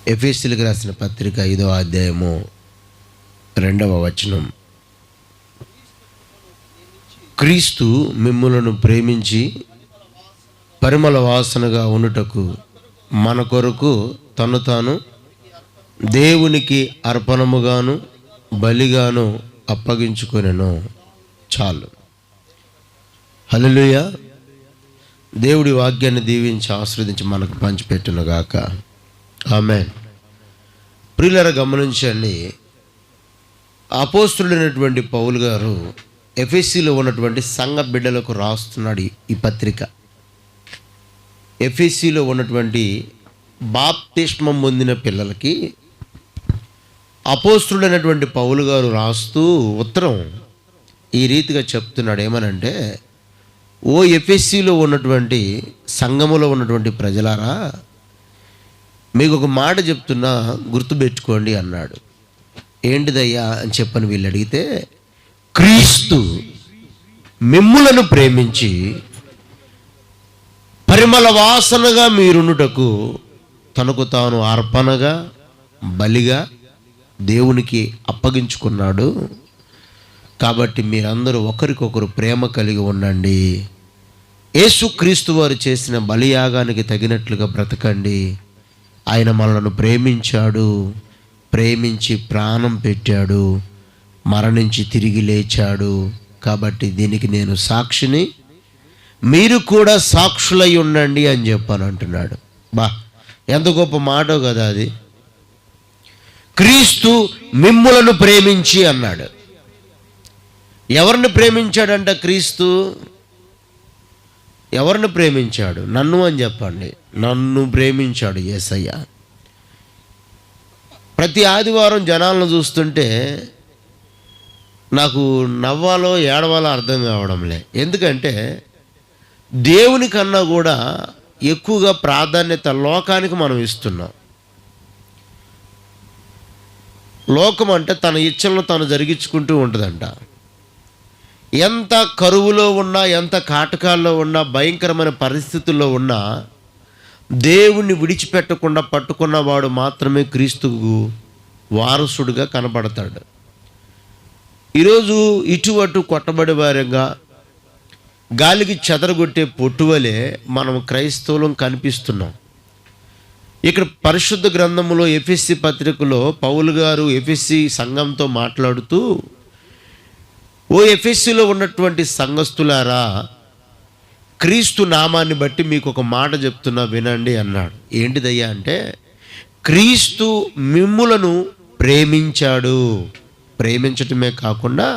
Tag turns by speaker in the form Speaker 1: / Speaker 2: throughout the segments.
Speaker 1: ఎఫెసీయులకు రాసిన పత్రిక 5వ అధ్యాయము 2వ వచనం. క్రీస్తు మిమ్ములను ప్రేమించి పరిమళ వాసనగా ఉండుటకు మన కొరకు తను తాను దేవునికి అర్పణముగాను బలిగాను అప్పగించుకొనెను. చాలు. హల్లెలూయా. దేవుడి వాక్యాన్ని దీవించి ఆశీర్వదించి మనకు పంచిపెట్టునుగాక. ఆమేన్. ప్రియులారా, గమనించండి. అపోస్తలుడైనటువంటి పౌలు గారు ఎఫెసీలో ఉన్నటువంటి సంఘ బిడ్డలకు రాస్తున్నాడు ఈ పత్రిక. ఎఫెసీలో ఉన్నటువంటి బాప్తిస్మం పొందిన పిల్లలకి అపోస్తలుడైనటువంటి పౌలు గారు రాస్తూ ఉత్తరం ఈ రీతిగా చెప్తున్నాడు. ఏమనంటే, ఓ ఎఫెసీలో ఉన్నటువంటి సంఘములో ఉన్నటువంటి ప్రజలారా, మీకు ఒక మాట చెప్తున్నా, గుర్తుపెట్టుకోండి అన్నాడు. ఏంటిదయ్యా అని చెప్పని వీళ్ళు అడిగితే, క్రీస్తు మిమ్ములను ప్రేమించి పరిమళ వాసనగా మీరునుటకు తనకు తాను అర్పణగా బలిగా దేవునికి అప్పగించుకున్నాడు. కాబట్టి మీరందరూ ఒకరికొకరు ప్రేమ కలిగి ఉండండి. యేసుక్రీస్తు వారు చేసిన బలియాగానికి తగినట్లుగా బ్రతకండి. ఆయన మనలను ప్రేమించాడు, ప్రేమించి ప్రాణం పెట్టాడు, మరణించి తిరిగి లేచాడు. కాబట్టి దీనికి నేను సాక్షిని, మీరు కూడా సాక్షులై ఉండండి అని చెప్పాను అంటున్నాడు. ఎంత గొప్ప మాటో కదా అది. క్రీస్తు మిమ్ములను ప్రేమించి అన్నాడు. ఎవరిని ప్రేమించాడంట క్రీస్తు? ఎవరిని ప్రేమించాడు? నన్ను అని చెప్పండి. నన్ను ప్రేమించాడు యేసయ్య. ప్రతి ఆదివారం జనాలను చూస్తుంటే నాకు నవ్వాలో ఏడవాలో అర్థం కావడంలే. ఎందుకంటే దేవుని కన్నా కూడా ఎక్కువగా ప్రాధాన్యత లోకానికి మనం ఇస్తున్నాం. లోకం అంటే తన ఇచ్చలను తను జరిగించుకుంటూ ఉంటుందంట. ఎంత కరువులో ఉన్నా, ఎంత కాటకాల్లో ఉన్నా, భయంకరమైన పరిస్థితుల్లో ఉన్నా దేవుణ్ణి విడిచిపెట్టకుండా పట్టుకున్నవాడు మాత్రమే క్రీస్తుకు వారసుడుగా కనపడతాడు. ఈరోజు ఇటు అటు కొట్టబడి వారంగా గాలికి చెదరగొట్టే పొట్టువలే మనం క్రైస్తవులం కనిపిస్తున్నాం. ఇక్కడ పరిశుద్ధ గ్రంథములో ఎఫెసీ పత్రికలో పౌలు గారు ఎఫెసీ సంఘంతో మాట్లాడుతూ, ఓ ఎఫెసీలో ఉన్నటువంటి సంఘస్థులారా, క్రీస్తు నామాన్ని బట్టి మీకు ఒక మాట చెప్తున్నా వినండి అన్నాడు. ఏంటిదయ్యా అంటే, క్రీస్తు మిమ్ములను ప్రేమించాడు. ప్రేమించటమే కాకుండా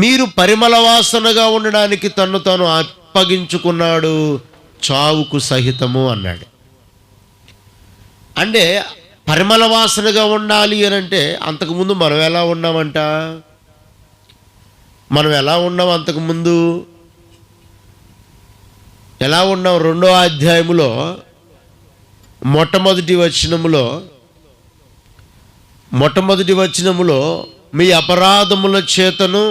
Speaker 1: మీరు పరిమళ వాసనగా ఉండడానికి తన్ను తాను అప్పగించుకున్నాడు, చావుకు సహితము అన్నాడు. అంటే పరిమళ వాసనగా ఉండాలి అని అంటే అంతకుముందు మనం ఎలా ఉన్నామంట? మనం ఎలా ఉన్నాం? అంతకుముందు ఎలా ఉన్నాం? 2వ అధ్యాయములో మొట్టమొదటి వచనములో మీ అపరాధముల చేతను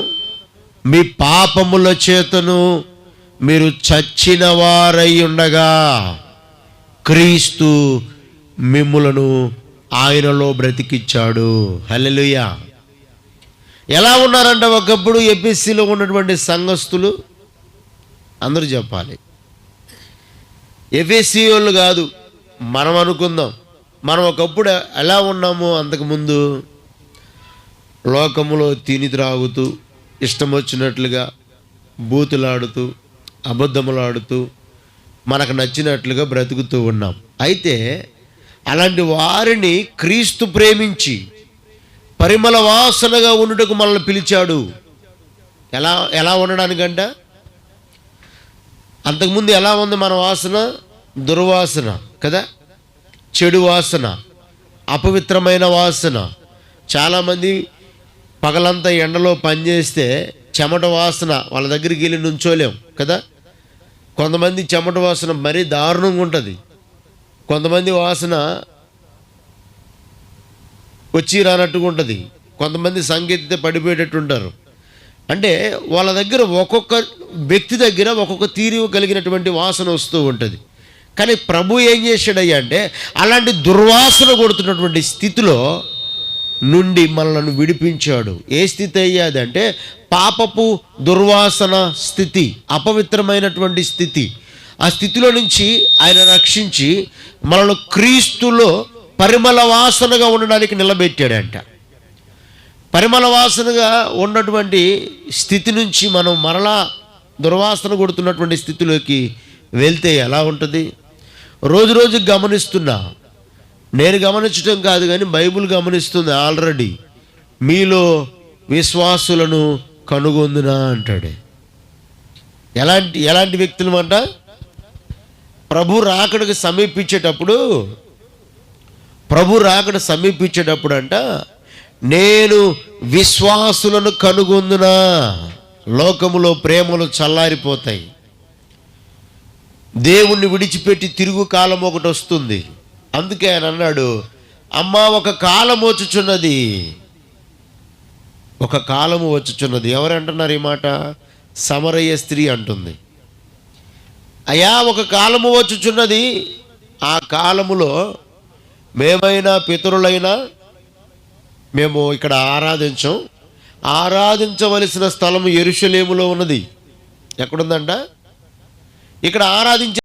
Speaker 1: మీ పాపముల చేతను మీరు చచ్చిన వారై ఉండగా క్రీస్తు మిమ్ములను ఆయనలో బ్రతికిచ్చాడు. హల్లెలూయా. ఎలా ఉన్నారంట ఒకప్పుడు ఎఫెసీలో ఉన్నటువంటి సంఘస్థులు? అందరూ చెప్పాలి. ఎఫెసీ వాళ్ళు కాదు, మనం అనుకుందాం. మనం ఒకప్పుడు ఎలా ఉన్నాము? అంతకుముందు లోకములో తిని త్రాగుతూ, ఇష్టం వచ్చినట్లుగా బూతులాడుతూ, అబద్ధములాడుతూ, మనకు నచ్చినట్లుగా బ్రతుకుతూ ఉన్నాం. అయితే అలాంటి వారిని క్రీస్తు ప్రేమించి పరిమళ వాసనగా ఉండుటకు మనల్ని పిలిచాడు. ఎలా ఉండడానికంట? అంతకుముందు ఎలా ఉంది మన వాసన? దుర్వాసన కదా, చెడు వాసన, అపవిత్రమైన వాసన. చాలామంది పగలంతా ఎండలో పనిచేస్తే చెమట వాసన, వాళ్ళ దగ్గరికి వెళ్ళి నుంచోలేం కదా. కొంతమంది చెమట వాసన మరీ దారుణంగా ఉంటుంది. కొంతమంది వాసన వచ్చి రానట్టుగా ఉంటుంది. కొంతమంది సంగీత పడిపోయేటట్టు ఉంటారు. అంటే వాళ్ళ దగ్గర ఒక్కొక్క వ్యక్తి దగ్గర ఒక్కొక్క తీరు కలిగినటువంటి వాసన వస్తూ ఉంటుంది. కానీ ప్రభు ఏం చేశాడయ్యా అంటే అలాంటి దుర్వాసన కొడుతున్నటువంటి స్థితిలో నుండి మనల్ని విడిపించాడు. ఏ స్థితి అయ్యాది అంటే పాపపు దుర్వాసన స్థితి, అపవిత్రమైనటువంటి స్థితి. ఆ స్థితిలో నుంచి ఆయన రక్షించి మనల్ని క్రీస్తులో పరిమళ వాసనగా ఉండడానికి నిలబెట్టాడంట. పరిమళ వాసనగా ఉన్నటువంటి స్థితి నుంచి మనం మరలా దుర్వాసన కొడుతున్నటువంటి స్థితిలోకి వెళ్తే ఎలా ఉంటుంది? రోజు రోజుకి గమనిస్తున్నా, నేను గమనించడం కాదు కానీ బైబిల్ గమనిస్తుంది ఆల్రెడీ. మీలో విశ్వాసులను కనుగొందునా అంటాడు. ఎలాంటి వ్యక్తులు అంట? ప్రభు రాకడకు సమీపించేటప్పుడు అంట, నేను విశ్వాసులను కనుగొందునా. లోకములో ప్రేమలు చల్లారిపోతాయి. దేవుణ్ణి విడిచిపెట్టి తిరుగు కాలం ఒకటి వస్తుంది. అందుకే ఆయన అన్నాడు, అమ్మా ఒక కాలము వచ్చుచున్నది, ఒక కాలము వచ్చుచున్నది. ఎవరు అంటున్నారు ఈ మాట? సమరయ్య స్త్రీ అంటుంది. అయ్యా ఒక కాలము వచ్చుచున్నది, ఆ కాలములో మేమైనా పితరులైనా మేము ఇక్కడ ఆరాధించవలసిన స్థలము యెరూషలేములో ఉన్నది. ఎక్కడుందంట? ఇక్కడ ఆరాధించే